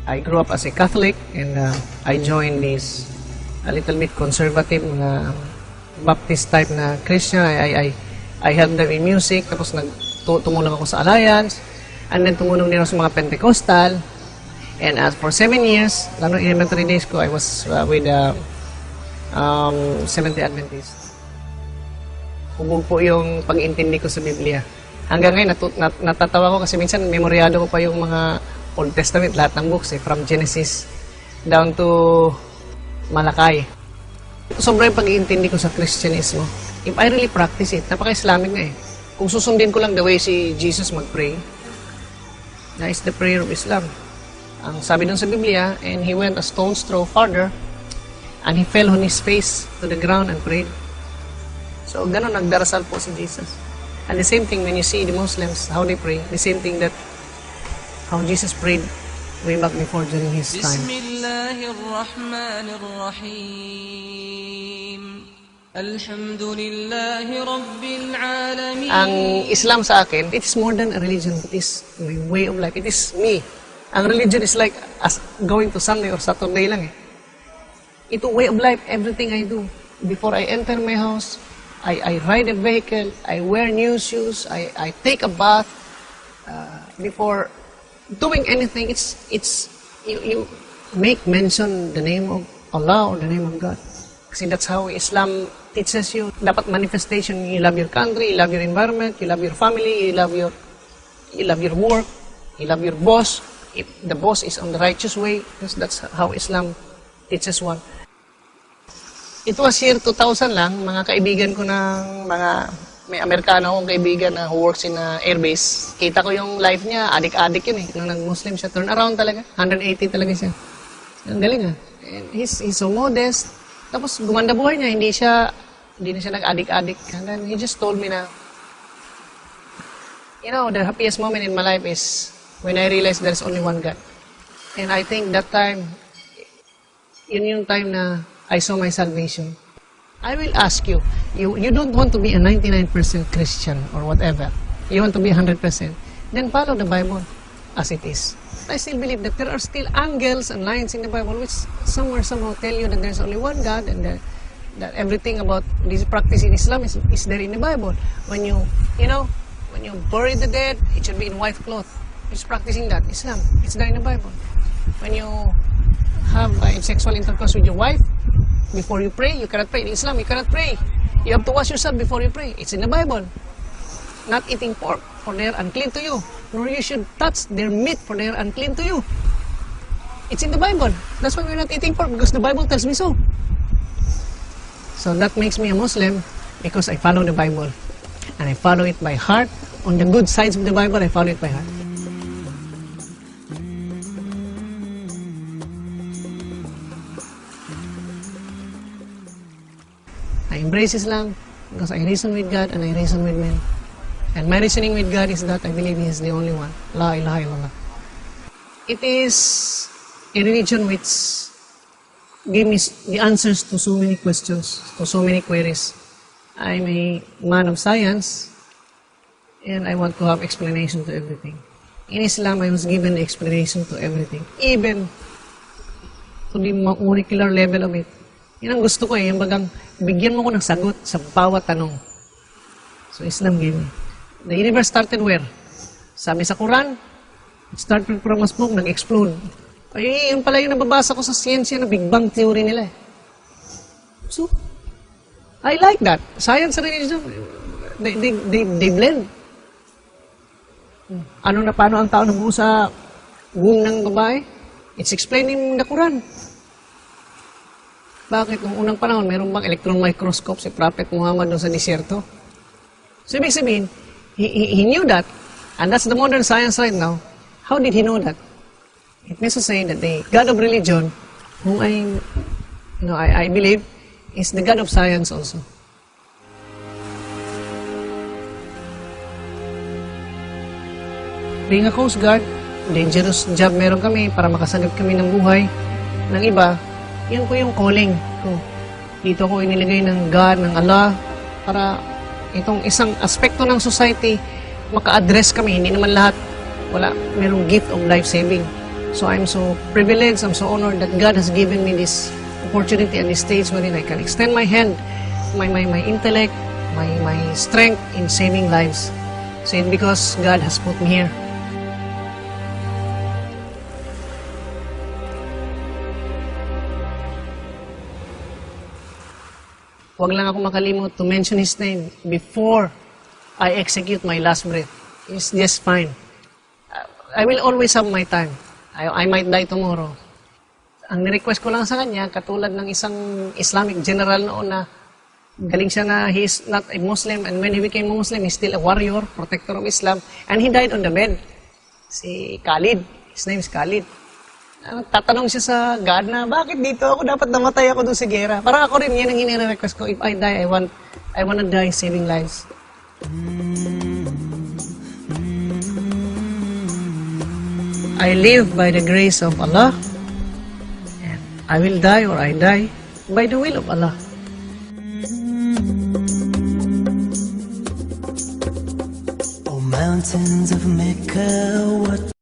I grew up as a Catholic, and I joined this a little bit conservative Baptist type na Christian. I helped them in music, tapos tumulong ako sa Alliance, and then tumulong din ako sa mga Pentecostal. And for 7 years, lalo elementary days ko, I was with Seventh-day Adventist. Hubog po yung pag-intindi ko sa Biblia. Hanggang ngayon, natatawa ko kasi minsan memoryado ko pa yung mga Old Testament, lahat ng books, from Genesis down to Malakay. Sobrang pag-iintindi ko sa Christianismo. If I really practice it, napaka-Islamic na eh. Kung susundin ko lang the way si Jesus mag-pray, that is the prayer of Islam. Ang sabi dun sa Biblia, and he went a stone's throw farther, and he fell on his face to the ground and prayed. So, ganun, nagdarasal po si Jesus. And the same thing when you see the Muslims, how they pray, the same thing that how Jesus prayed way back before during his time. Bismillahirrahmanirrahim. Alhamdulillahi Rabbil Alamin. Ang Islam sa akin, it is more than a religion. It is my way of life. It is me. Ang religion is like as going to Sunday or Saturday lang eh. Ito way of life, everything I do. Before I enter my house, I ride a vehicle, I wear new shoes, I take a bath. Before doing anything, you make mention the name of Allah or the name of God. Kasi that's how Islam teaches you. Dapat manifestation, you love your country, you love your environment, you love your family, you love your work, you love your boss. If the boss is on the righteous way, because that's how Islam teaches one. It was year 2000 lang, mga kaibigan ko ng may Amerikano akong kaibigan na who works in airbase. Kita ko yung life niya, adik-adik yun eh. Nung nag-Muslim siya, turn around talaga. 180 talaga siya. Ang galing ah. And he's so modest. Tapos gumanda buhay niya, hindi na siya nag-adik-adik. And then he just told me na, you know, the happiest moment in my life is when I realized there's only one God. And I think that time, yun yung time na I saw my salvation. I will ask you, you don't want to be a 99% Christian or whatever. You want to be 100%. Then follow the Bible as it is. I still believe that there are still angles and lines in the Bible which somehow tell you that there's only one God and that everything about this practice in Islam is there in the Bible. When you bury the dead, it should be in white cloth. Who's practicing that? Islam. It's there in the Bible. When you have sexual intercourse with your wife, before you pray, you cannot pray. In Islam, you cannot pray. You have to wash yourself before you pray. It's in the Bible. Not eating pork, for they are unclean to you. Nor you should touch their meat, for they are unclean to you. It's in the Bible. That's why we're not eating pork, because the Bible tells me so. So that makes me a Muslim, because I follow the Bible. And I follow it by heart. On the good sides of the Bible, I follow it by heart. I embrace Islam because I reason with God and I reason with men. And my reasoning with God is that I believe He is the only one. La ilaha illallah. It is a religion which gives me the answers to so many questions, to so many queries. I'm a man of science and I want to have explanation to everything. In Islam, I was given the explanation to everything, even to the molecular level of it. Yan ang gusto ko eh, yung bagang bigyan mo ko ng sagot sa bawat tanong. So Islam gave me. The universe started where? Sabi sa Quran, it started from a smoke, nag-explode. Ay, yun pala yung nababasa ko sa siyensya na Big Bang theory nila eh. So, I like that. Science and religion, they blend. Paano ang tao nabuo sa womb ng babae? It's explained in the Quran. Bakit? Nung unang panahon, mayroon bang electron microscope si Prophet Muhammad doon sa disyerto? So, ibig sabihin, he knew that, and that's the modern science right now. How did he know that? It means to say that the God of religion, whom I believe, is the God of science also. Being a Coast Guard, dangerous job meron kami para makasagap kami ng buhay ng iba. Yan po yung calling ko. Dito ko inilagay ng God, ng Allah, para itong isang aspekto ng society, maka-address kami. Hindi naman lahat, merong gift of life-saving. So I'm so privileged, I'm so honored that God has given me this opportunity and this stage wherein I can extend my hand, my intellect, my strength in saving lives. So it's because God has put me here. Huwag lang ako makalimot to mention His name before I execute my last breath. It's just fine. I will always have my time. I might die tomorrow. Ang nirequest ko lang sa kanya, katulad ng isang Islamic general noon na galing siya na he is not a Muslim, and when he became a Muslim, he's still a warrior, protector of Islam, and he died on the bed. Si Khalid. His name is Khalid. Tatanong siya sa God na, bakit dito ako? Dapat namatay ako doon sa gera. Parang ako rin, yan ang hinirequest ko. If I die, I want to die saving lives. I live by the grace of Allah. And I will die or I die by the will of Allah. Oh, mountains of Mecca, what